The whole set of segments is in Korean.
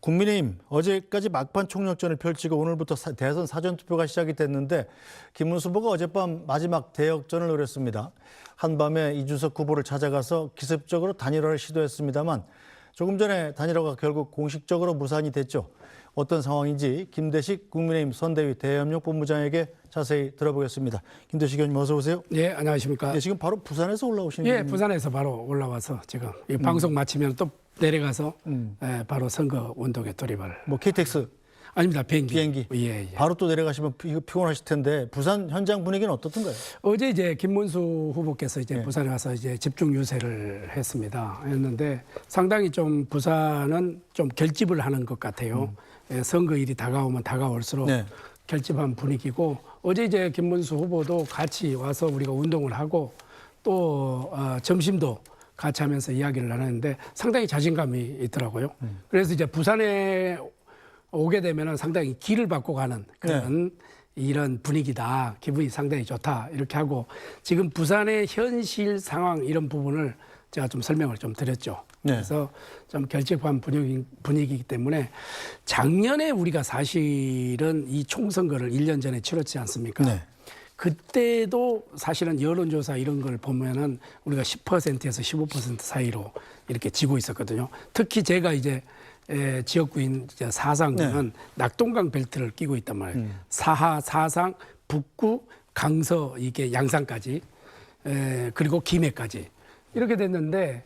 국민의힘 어제까지 막판 총력전을 펼치고 오늘부터 대선 사전투표가 시작이 됐는데 김문수 후보가 어젯밤 마지막 대역전을 노렸습니다. 한밤에 이준석 후보를 찾아가서 기습적으로 단일화를 시도했습니다만 조금 전에 단일화가 결국 공식적으로 무산이 됐죠. 어떤 상황인지 김대식 국민의힘 선대위 대협력본부장에게 자세히 들어보겠습니다. 김대식 의원님 어서 오세요. 예, 안녕하십니까. 네, 지금 바로 부산에서 올라오시는 예, 분입니다. 부산에서 바로 올라와서 지금 이 방송 마치면 또 내려가서 바로 선거 운동에 돌입을. 뭐 KTX 아닙니다, 비행기. 비행기. 예. 바로 또 내려가시면 피곤하실 텐데 부산 현장 분위기는 어떻던가요? 어제 이제 김문수 후보께서 이제 예. 부산에 와서 이제 집중 유세를 했는데 상당히 좀 부산은 좀 결집을 하는 것 같아요. 예, 선거일이 다가오면 다가올수록 네. 결집한 분위기고 어제 이제 김문수 후보도 같이 와서 우리가 운동을 하고 또 점심도 같이 하면서 이야기를 나눴는데 상당히 자신감이 있더라고요. 그래서 이제 부산에 오게 되면은 상당히 길을 받고 가는 그런 이런 분위기다. 기분이 상당히 좋다. 이렇게 하고 지금 부산의 현실 상황 이런 부분을 제가 좀 설명을 좀 드렸죠. 네. 그래서 좀 결집한 분위기이기 때문에 작년에 우리가 사실은 이 총선거를 1년 전에 치렀지 않습니까? 네. 그때도 사실은 여론조사 이런 걸 보면은 우리가 10%에서 15% 사이로 이렇게 지고 있었거든요. 특히 제가 이제 지역구인 사상구는 낙동강 벨트를 끼고 있단 말이에요. 사하, 사상, 북구, 강서 이게 양산까지 그리고 김해까지 이렇게 됐는데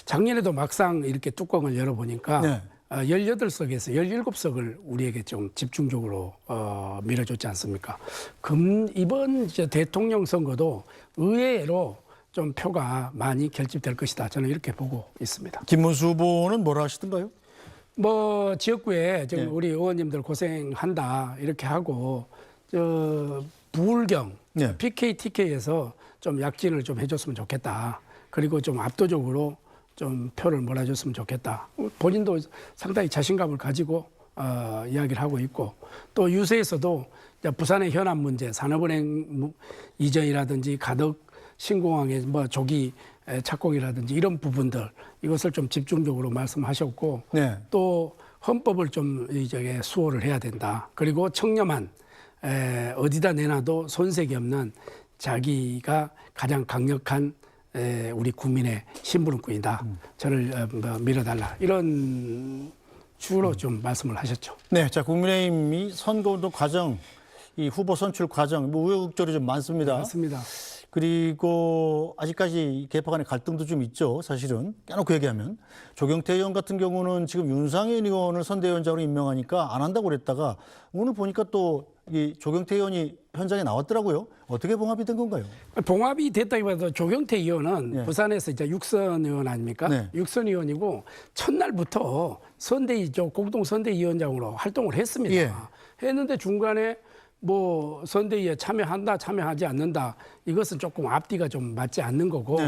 작년에도 막상 이렇게 뚜껑을 열어보니까 18석에서 17석을 우리에게 좀 집중적으로 밀어줬지 않습니까? 이번 이제 대통령 선거도 의외로 좀 표가 많이 결집될 것이다. 저는 이렇게 보고 있습니다. 김문수 후보는 뭐라 하시던가요? 뭐 지역구에 지금 우리 의원님들 고생한다 이렇게 하고 부울경 PK, TK에서 좀 약진을 좀 해줬으면 좋겠다. 그리고 좀 압도적으로 좀 표를 몰아줬으면 좋겠다. 본인도 상당히 자신감을 가지고 이야기를 하고 있고 또 유세에서도 부산의 현안 문제, 산업은행 이전이라든지 가덕 신공항의 뭐 조기 착공이라든지 이런 부분들 이것을 좀 집중적으로 말씀하셨고 또 헌법을 좀 이제 수호를 해야 된다. 그리고 청렴한 어디다 내놔도 손색이 없는 자기가 가장 강력한 우리 국민의 심부름꾼이다. 저를 밀어달라. 이런 주로 좀 말씀을 하셨죠. 네, 자 국민의힘이 선거운동 과정, 이 후보 선출 과정, 뭐 우여곡절이 좀 많습니다. 맞습니다. 그리고 아직까지 개파 간의 갈등도 좀 있죠. 사실은 깨놓고 얘기하면 조경태 의원 같은 경우는 지금 윤상현 의원을 선대위원장으로 임명하니까 안 한다고 그랬다가 오늘 보니까 또 이 조경태 의원이 현장에 나왔더라고요. 어떻게 봉합이 된 건가요? 봉합이 됐다기보다도 조경태 의원은 부산에서 이제 육선 의원 아닙니까? 육선 의원이고 첫날부터 선대위 공동 선대위원장으로 활동을 했습니다. 했는데 중간에 뭐 선대위에 참여한다, 참여하지 않는다 이것은 조금 앞뒤가 좀 맞지 않는 거고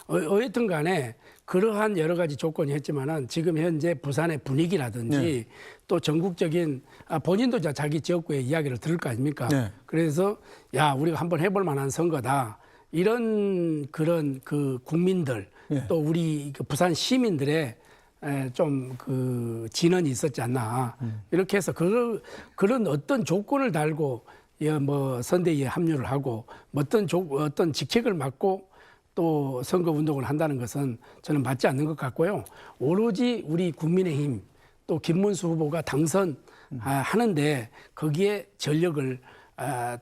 어쨌든 간에 그러한 여러 가지 조건이 했지만은 지금 현재 부산의 분위기라든지 또 전국적인 본인도 자기 지역구의 이야기를 들을 거 아닙니까? 그래서 야 우리가 한번 해볼 만한 선거다 이런 그런 그 국민들 또 우리 그 부산 시민들의 좀 그 진언이 있었지 않나 이렇게 해서 그런 어떤 조건을 달고 뭐 선대위에 합류를 하고 어떤 직책을 맡고 또 선거 운동을 한다는 것은 저는 맞지 않는 것 같고요. 오로지 우리 국민의힘 또 김문수 후보가 당선하는데 거기에 전력을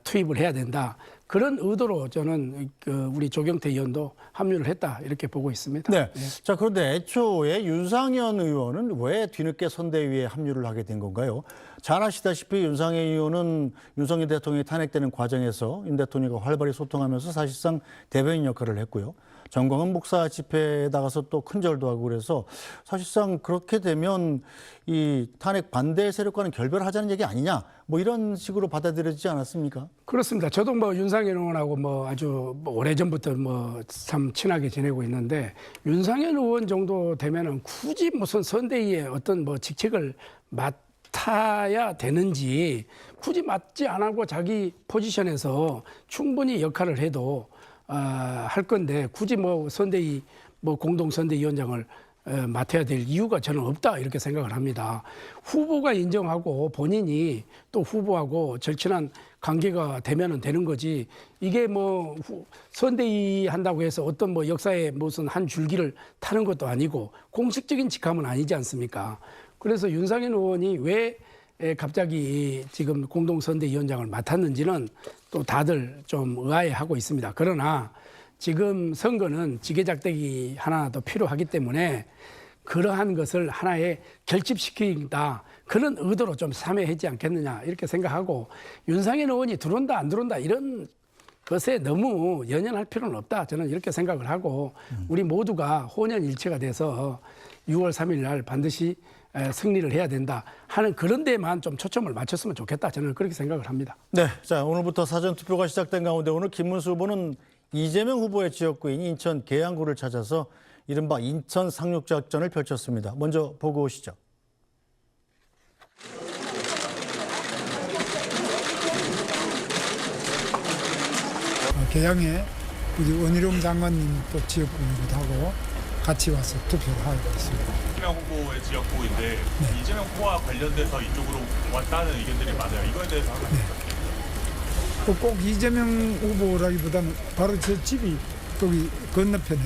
투입을 해야 된다. 그런 의도로 저는 우리 조경태 의원도 합류를 했다 이렇게 보고 있습니다. 네. 자 그런데 애초에 윤상현 의원은 왜 뒤늦게 선대위에 합류를 하게 된 건가요? 잘 아시다시피 윤상현 의원은 윤석열 대통령이 탄핵되는 과정에서 윤 대통령과 활발히 소통하면서 사실상 대변인 역할을 했고요. 정광훈 목사 집회에 나가서 또 큰 절도 하고 그래서 사실상 그렇게 되면 이 탄핵 반대 세력과는 결별하자는 얘기 아니냐 뭐 이런 식으로 받아들여지지 않았습니까? 그렇습니다. 저도 뭐 윤상현 의원하고 뭐 아주 오래전부터 뭐 참 친하게 지내고 있는데 윤상현 의원 정도 되면은 굳이 무슨 선대위에 어떤 뭐 직책을 맡아야 되는지 굳이 맡지 않고 자기 포지션에서 충분히 역할을 해도 할 건데 굳이 뭐 선대위 뭐 공동 선대위원장을 맡아야 될 이유가 저는 없다 이렇게 생각을 합니다. 후보가 인정하고 본인이 또 후보하고 절친한 관계가 되면은 되는 거지. 이게 뭐 선대위 한다고 해서 어떤 뭐 역사의 무슨 한 줄기를 타는 것도 아니고 공식적인 직함은 아니지 않습니까? 그래서 윤상현 의원이 왜 갑자기 지금 공동선대위원장을 맡았는지는 또 다들 좀 의아해하고 있습니다. 그러나 지금 선거는 지게작대기 하나 더 필요하기 때문에 그러한 것을 하나의 결집시킨다. 그런 의도로 좀 참여하지 않겠느냐 이렇게 생각하고 윤상현 의원이 들어온다 안 들어온다 이런 것에 너무 연연할 필요는 없다. 저는 이렇게 생각을 하고 우리 모두가 혼연일체가 돼서 6월 3일 날 반드시 승리를 해야 된다 하는 그런 데만 좀 초점을 맞췄으면 좋겠다. 저는 그렇게 생각을 합니다. 네, 자 오늘부터 사전투표가 시작된 가운데 오늘 김문수 후보는 이재명 후보의 지역구인 인천 계양구를 찾아서 이른바 인천 상륙작전을 펼쳤습니다. 먼저 보고 오시죠. 계양에 우리 원희룡 장관님 또 지역구이기도 하고 같이 와서 투표를 하고 있습니다. 이재명 후보의 지역구인데 이재명 후보와 관련돼서 이쪽으로 왔다는 의견들이 많아요. 이거에 대해서 하나요? 꼭 이재명 후보라기보다는 바로 제 집이 거기 건너편에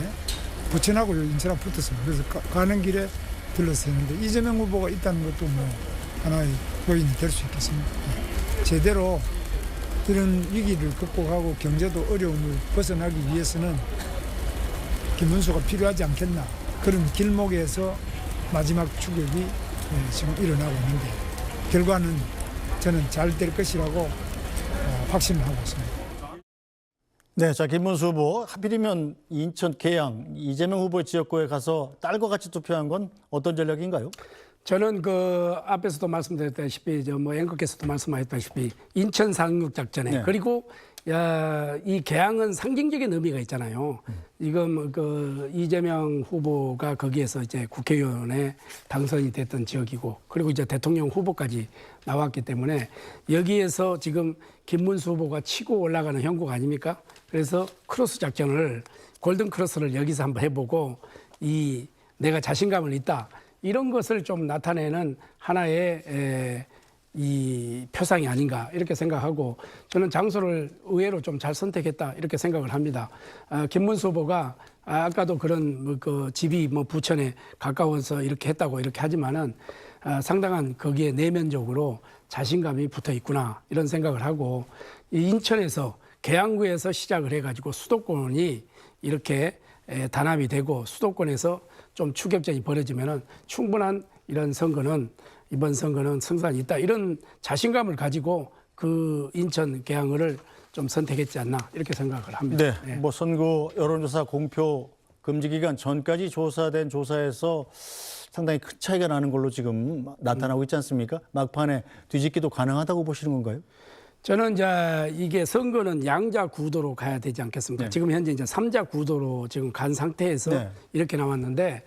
부천하고 인천하고 붙었습니다. 그래서 가는 길에 들러서 했는데 이재명 후보가 있다는 것도 뭐 하나의 요인이 될 수 있겠습니다. 제대로 이런 위기를 극복하고 경제도 어려움을 벗어나기 위해서는 김문수가 필요하지 않겠나. 그런 길목에서 마지막 추격이 지금 일어나고 있는데 결과는 저는 잘 될 것이라고 확신을 하고 있습니다. 네, 자 김문수 후보 하필이면 인천 계양 이재명 후보의 지역구에 가서 딸과 같이 투표한 건 어떤 전략인가요? 저는 그 앞에서도 말씀드렸다시피 뭐 앵커께서도 말씀하셨다시피 인천 상륙작전에 네. 그리고 이 계양은 상징적인 의미가 있잖아요. 지금 그 이재명 후보가 거기에서 이제 국회의원에 당선이 됐던 지역이고 그리고 이제 대통령 후보까지 나왔기 때문에 여기에서 지금 김문수 후보가 치고 올라가는 형국 아닙니까? 그래서 크로스 작전을 골든 크로스를 여기서 한번 해보고 내가 자신감을 있다. 이런 것을 좀 나타내는 하나의 이 표상이 아닌가 이렇게 생각하고 저는 장소를 의외로 좀 잘 선택했다 이렇게 생각을 합니다. 김문수 후보가 아까도 그런 그 집이 뭐 부천에 가까워서 이렇게 했다고 이렇게 하지만은 상당한 거기에 내면적으로 자신감이 붙어 있구나 이런 생각을 하고 이 인천에서 계양구에서 시작을 해가지고 수도권이 이렇게 단합이 되고 수도권에서 좀 추격전이 벌어지면은 충분한 이런 선거는 이번 선거는 승산이 있다 이런 자신감을 가지고 그 인천 계양을 좀 선택했지 않나 이렇게 생각을 합니다. 네, 뭐 선거 여론조사 공표 금지 기간 전까지 조사된 조사에서 상당히 큰 차이가 나는 걸로 지금 나타나고 있지 않습니까? 막판에 뒤집기도 가능하다고 보시는 건가요? 저는 이제 이게 선거는 양자 구도로 가야 되지 않겠습니까? 네. 지금 현재 이제 3자 구도로 지금 간 상태에서 네. 이렇게 나왔는데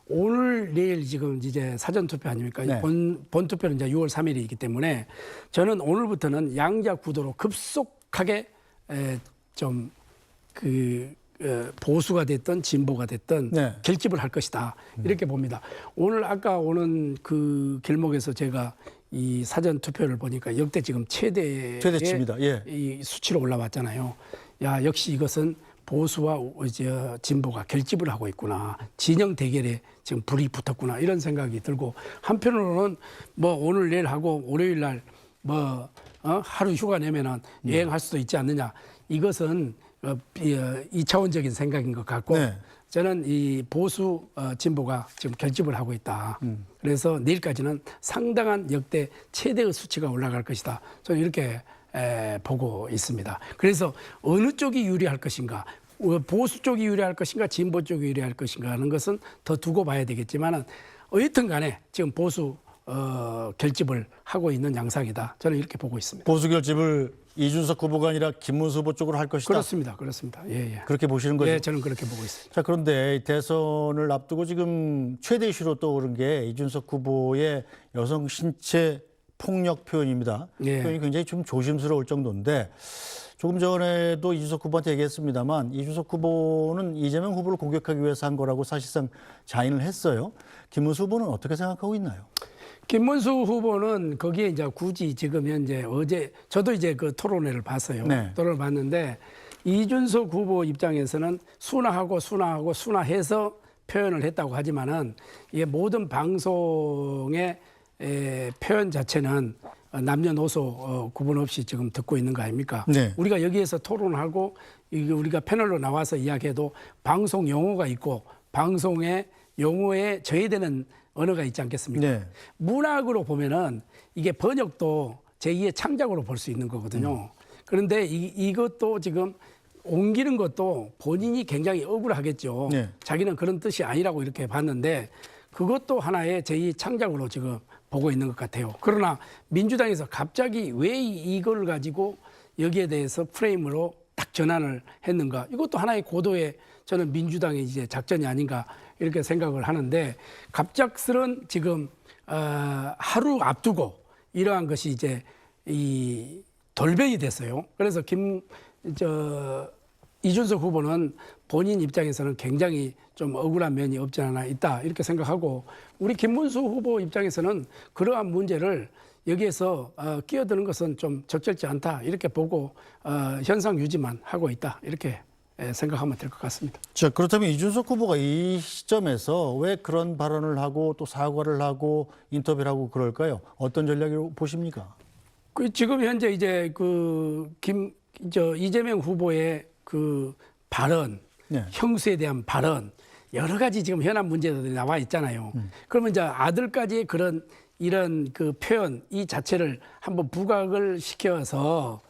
오늘 내일 지금 이제 사전 투표 아닙니까? 네. 본 투표는 이제 6월 3일이기 때문에 저는 오늘부터는 양자 구도로 급속하게 좀 보수가 됐든 진보가 됐든 네. 결집을 할 것이다 이렇게 봅니다. 오늘 아까 오는 그 길목에서 제가 이 사전 투표를 보니까 역대 지금 최대치입니다. 예. 이 수치로 올라왔잖아요. 야 역시 이것은 보수와 이제 진보가 결집을 하고 있구나. 진영 대결에 지금 불이 붙었구나. 이런 생각이 들고 한편으로는 뭐 오늘 내일 하고 월요일 날 뭐 하루 휴가 내면은 여행할 수도 있지 않느냐. 이것은 2차원적인 생각인 것 같고 네. 저는 이 보수 진보가 지금 결집을 하고 있다. 그래서 내일까지는 상당한 역대 최대의 수치가 올라갈 것이다. 저는 이렇게 보고 있습니다. 그래서 어느 쪽이 유리할 것인가, 보수 쪽이 유리할 것인가, 진보 쪽이 유리할 것인가 하는 것은 더 두고 봐야 되겠지만은 어쨌든 간에 지금 보수 결집을 하고 있는 양상이다. 저는 이렇게 보고 있습니다. 보수 결집을 이준석 후보가 아니라 김문수 후보 쪽으로 할 것이다. 그렇습니다. 그렇습니다. 예. 그렇게 보시는 거죠? 예, 저는 그렇게 보고 있습니다. 자, 그런데 대선을 앞두고 지금 최대 이슈로 떠오른 게 이준석 후보의 여성 신체 폭력 표현입니다. 예. 표현이 굉장히 좀 조심스러울 정도인데 조금 전에도 이준석 후보한테 얘기했습니다만 이준석 후보는 이재명 후보를 공격하기 위해서 한 거라고 사실상 자인을 했어요. 김문수 후보는 어떻게 생각하고 있나요? 김문수 후보는 거기에 이제 굳이 지금 현재 어제 저도 이제 그 토론회를 봤어요. 네. 토론을 봤는데 이준석 후보 입장에서는 순화해서 표현을 했다고 하지만은 이게 모든 방송의 표현 자체는 남녀노소 구분 없이 지금 듣고 있는 거 아닙니까? 네. 우리가 여기에서 토론하고 이게 우리가 패널로 나와서 이야기해도 방송 용어가 있고 방송의 용어에 저해되는 언어가 있지 않겠습니까? 네. 문학으로 보면은 이게 번역도 제2의 창작으로 볼 수 있는 거거든요. 그런데 이것도 지금 옮기는 것도 본인이 굉장히 억울하겠죠. 네. 자기는 그런 뜻이 아니라고 이렇게 봤는데 그것도 하나의 제2 창작으로 지금 보고 있는 것 같아요. 그러나 민주당에서 갑자기 왜 이걸 가지고 여기에 대해서 프레임으로 딱 전환을 했는가? 이것도 하나의 고도의 저는 민주당의 이제 작전이 아닌가 이렇게 생각을 하는데 갑작스런 지금 하루 앞두고 이러한 것이 이제 이 돌변이 됐어요. 그래서 이준석 후보는 본인 입장에서는 굉장히 좀 억울한 면이 없지 않아 있다 이렇게 생각하고 우리 김문수 후보 입장에서는 그러한 문제를 여기에서 끼어드는 것은 좀 적절치 않다 이렇게 보고 현상 유지만 하고 있다 이렇게 생각하면 될 것 같습니다. 자, 그렇다면 이준석 후보가 이 시점에서 왜 그런 발언을 하고 또 사과를 하고 인터뷰를 하고 그럴까요? 어떤 전략으로 보십니까? 지금 현재 이제 이재명 후보의 그 발언, 네. 형수에 대한 발언, 여러 가지 지금 현안 문제들이 나와 있잖아요. 그러면 이제 아들까지의 이런 그 표현 이 자체를 한번 부각을 시켜서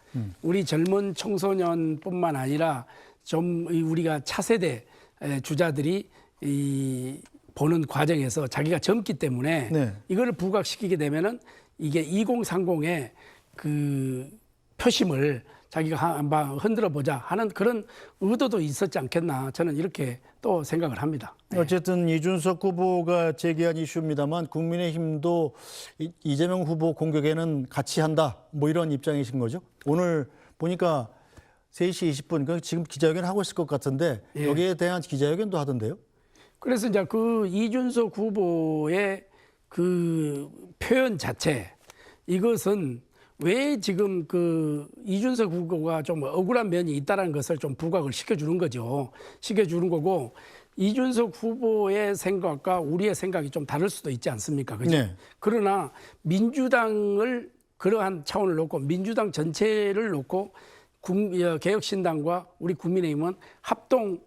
우리 젊은 청소년뿐만 아니라 좀 우리가 차세대 주자들이 보는 과정에서 자기가 젊기 때문에 네. 이거를 부각시키게 되면은 이게 2030의 그 표심을 자기가 한번 흔들어 보자 하는 그런 의도도 있었지 않겠나 저는 이렇게 또 생각을 합니다. 네. 어쨌든 이준석 후보가 제기한 이슈입니다만 국민의힘도 이재명 후보 공격에는 같이 한다 뭐 이런 입장이신 거죠? 오늘 보니까 3시 20분 지금 기자회견 하고 있을 것 같은데 예. 여기에 대한 기자회견도 하던데요? 그래서 이제 그 이준석 후보의 그 표현 자체 이것은 왜 지금 그 이준석 후보가 좀 억울한 면이 있다는 것을 좀 부각을 시켜주는 거죠. 시켜주는 거고 이준석 후보의 생각과 우리의 생각이 좀 다를 수도 있지 않습니까? 그죠? 네. 그러나 민주당을 그러한 차원을 놓고 민주당 전체를 놓고 개혁신당과 우리 국민의힘은 합동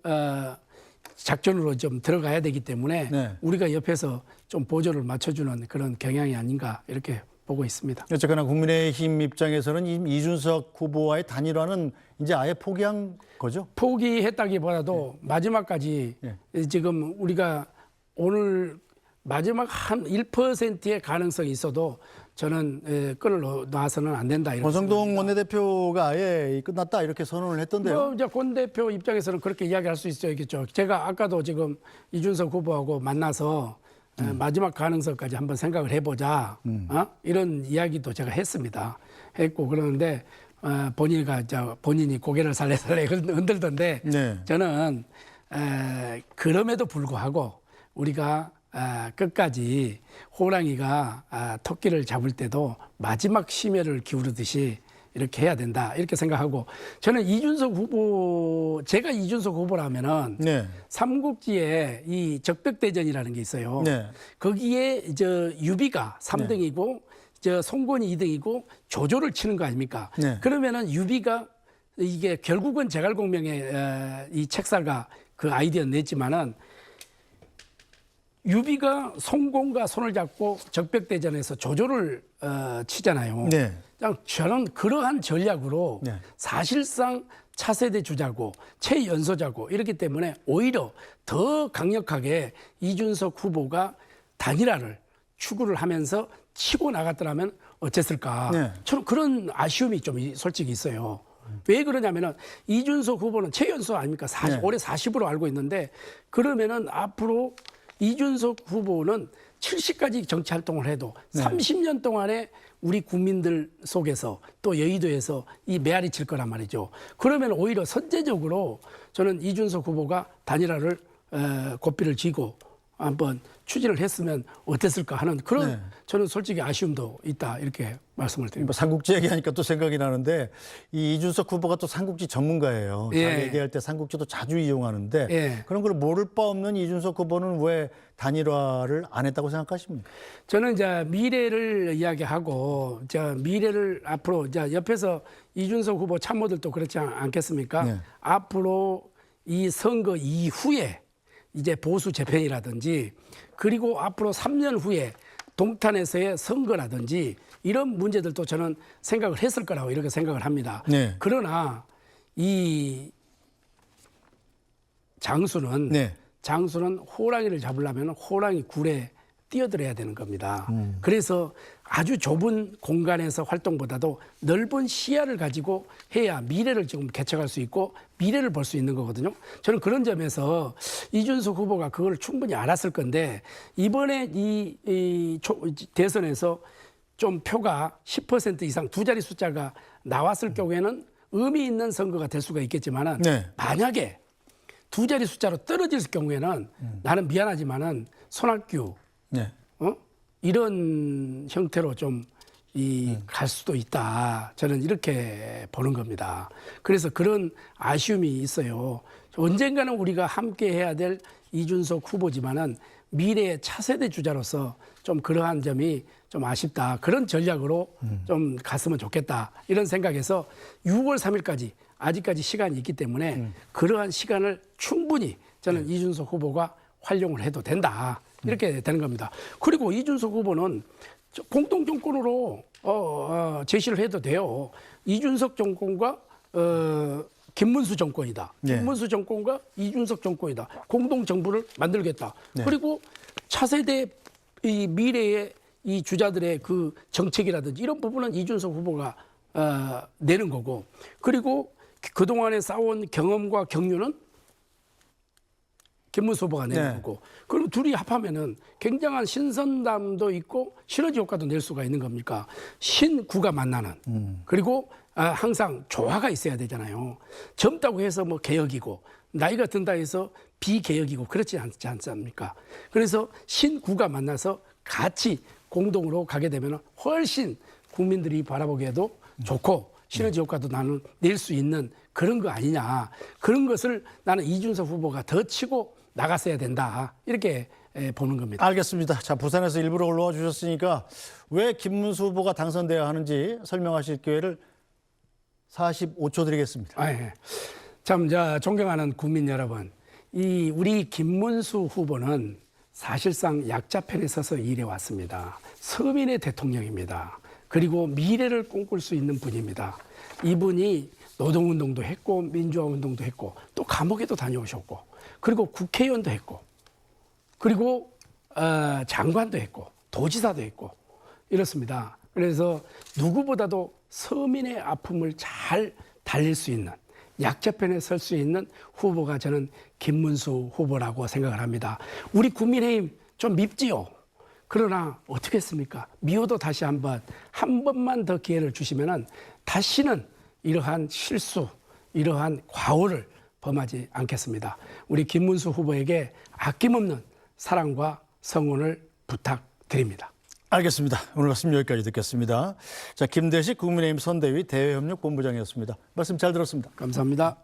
작전으로 좀 들어가야 되기 때문에 네. 우리가 옆에서 좀 보조를 맞춰주는 그런 경향이 아닌가 이렇게 보고 있습니다. 어쨌거나 국민의힘 입장에서는 이준석 후보와의 단일화는 이제 아예 포기한 거죠? 포기했다기보다도 마지막까지 지금 우리가 오늘 마지막 한 1%의 가능성이 있어도 저는 끈을 놔서는 안 된다. 이렇게 권성동 원내대표가 아예 끝났다 이렇게 선언을 했던데요. 뭐 이제 권 대표 입장에서는 그렇게 이야기할 수 있겠죠. 제가 아까도 지금 이준석 후보하고 만나서 마지막 가능성까지 한번 생각을 해보자. 이런 이야기도 제가 했고 그러는데 본인이 고개를 살래살래 흔들던데 네. 저는 그럼에도 불구하고 우리가 끝까지 호랑이가 토끼를 잡을 때도 마지막 심혈을 기울이듯이 이렇게 해야 된다 이렇게 생각하고 저는 제가 이준석 후보라면은 네. 삼국지에 이 적벽대전이라는 게 있어요. 네. 거기에 유비가 3등이고 송건이 2등이고 조조를 치는 거 아닙니까? 네. 그러면은 유비가 이게 결국은 제갈공명의 이 책사가 그 아이디어 냈지만은 유비가 송공과 손을 잡고 적벽대전에서 조조를 치잖아요. 네. 저는 그러한 전략으로 네. 사실상 차세대 주자고 최연소자고 이렇기 때문에 오히려 더 강력하게 이준석 후보가 단일화를 추구를 하면서 치고 나갔더라면 어땠을까. 네. 저는 그런 아쉬움이 좀 솔직히 있어요. 왜 그러냐면은 이준석 후보는 최연소 아닙니까? 네. 올해 40으로 알고 있는데 그러면은 앞으로 이준석 후보는 70까지 정치 활동을 해도 30년 동안에 우리 국민들 속에서 또 여의도에서 이 메아리 칠 거란 말이죠. 그러면 오히려 선제적으로 저는 이준석 후보가 단일화를 고삐를 쥐고 한번 추진을 했으면 어땠을까 하는 그런 저는 솔직히 아쉬움도 있다 이렇게 말씀을 드립니다. 뭐 삼국지 얘기하니까 또 생각이 나는데 이 이준석 후보가 또 삼국지 전문가예요. 자기 얘기할 때 삼국지도 자주 이용하는데 그런 걸 모를 바 없는 이준석 후보는 왜 단일화를 안 했다고 생각하십니까? 저는 이제 미래를 이야기하고 미래를 앞으로 이제 옆에서 이준석 후보 참모들도 그렇지 않겠습니까? 앞으로 이 선거 이후에 이제 보수 재편이라든지 그리고 앞으로 3년 후에 동탄에서의 선거라든지 이런 문제들도 저는 생각을 했을 거라고 이렇게 생각을 합니다. 그러나 이 장수는 호랑이를 잡으려면 호랑이 굴에 뛰어들어야 되는 겁니다. 그래서 아주 좁은 공간에서 활동보다도 넓은 시야를 가지고 해야 미래를 지금 개척할 수 있고 미래를 볼 수 있는 거거든요. 저는 그런 점에서 이준석 후보가 그걸 충분히 알았을 건데 이번에 이 대선에서 좀 표가 10% 이상 두 자리 숫자가 나왔을 경우에는 의미 있는 선거가 될 수가 있겠지만은 만약에 두 자리 숫자로 떨어질 경우에는 나는 미안하지만은 손학규 이런 형태로 좀 갈 수도 있다. 저는 이렇게 보는 겁니다. 그래서 그런 아쉬움이 있어요. 언젠가는 우리가 함께 해야 될 이준석 후보지만은 미래의 차세대 주자로서 좀 그러한 점이 좀 아쉽다. 그런 전략으로 좀 갔으면 좋겠다. 이런 생각에서 6월 3일까지 아직까지 시간이 있기 때문에 그러한 시간을 충분히 저는 이준석 후보가 활용을 해도 된다. 이렇게 되는 겁니다. 그리고 이준석 후보는 공동 정권으로 제시를 해도 돼요. 이준석 정권과 김문수 정권이다. 김문수 정권과 이준석 정권이다. 공동 정부를 만들겠다. 그리고 차세대 이 미래의 이 주자들의 그 정책이라든지 이런 부분은 이준석 후보가 내는 거고, 그리고 그동안에 쌓아온 경험과 경륜은 김문수 후보가 내는 거고, 그럼 둘이 합하면은 굉장한 신선담도 있고 시너지 효과도 낼 수가 있는 겁니까? 신구가 만나는. 그리고 항상 조화가 있어야 되잖아요. 젊다고 해서 뭐 개혁이고 나이가 든다 해서 비개혁이고 그렇지 않지 않습니까? 그래서 신구가 만나서 같이 공동으로 가게 되면 훨씬 국민들이 바라보기에도 좋고 시너지 효과도 나는 낼 수 있는 그런 거 아니냐. 그런 것을 나는 이준석 후보가 더 치고 나갔어야 된다. 이렇게 보는 겁니다. 알겠습니다. 자, 부산에서 일부러 올라와 주셨으니까 왜 김문수 후보가 당선돼야 하는지 설명하실 기회를 45초 드리겠습니다. 참, 존경하는 국민 여러분, 우리 김문수 후보는 사실상 약자 편에 서서 일해왔습니다. 서민의 대통령입니다. 그리고 미래를 꿈꿀 수 있는 분입니다. 이분이 노동운동도 했고 민주화운동도 했고 또 감옥에도 다녀오셨고 그리고 국회의원도 했고 그리고 장관도 했고 도지사도 했고 이렇습니다. 그래서 누구보다도 서민의 아픔을 잘 달랠 수 있는 약자편에 설 수 있는 후보가 저는 김문수 후보라고 생각을 합니다. 우리 국민의힘 좀 밉지요. 그러나 어떻게 했습니까? 미워도 다시 한 번만 더 기회를 주시면은 다시는 이러한 실수, 이러한 과오를 범하지 않겠습니다. 우리 김문수 후보에게 아낌없는 사랑과 성원을 부탁드립니다. 알겠습니다. 오늘 말씀 여기까지 듣겠습니다. 자, 김대식 국민의힘 선대위 대외협력본부장이었습니다. 말씀 잘 들었습니다. 감사합니다.